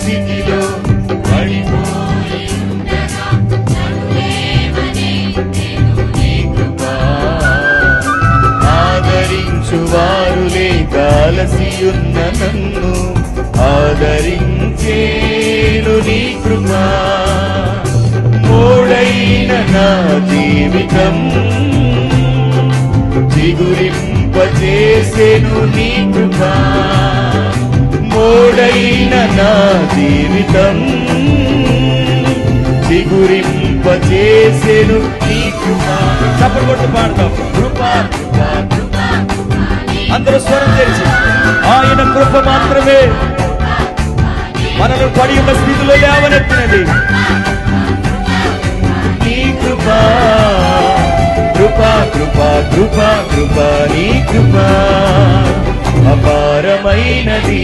స్థితిలో పడిపోయి నీ కృప ఆదరించువారు లేక అలసియున్న నన్ను ఆదరించేను నీ కృప మోడైన నా జీవితం చిగురింపచేసెను నీ కృప మోడైన నా జీవితం చిగురింపచేసెను నీ కృప చప్పట్లు కొట్టి పాడతాం కృప కృప కృప అందరూ స్వరం తెరిచి ఆయన కృప మాత్రమే మనను పడి ఉన్న స్థితిలో లేవనెత్తినది నీ కృప కృప కృప కృప కృప నీ కృప అపారమైనది.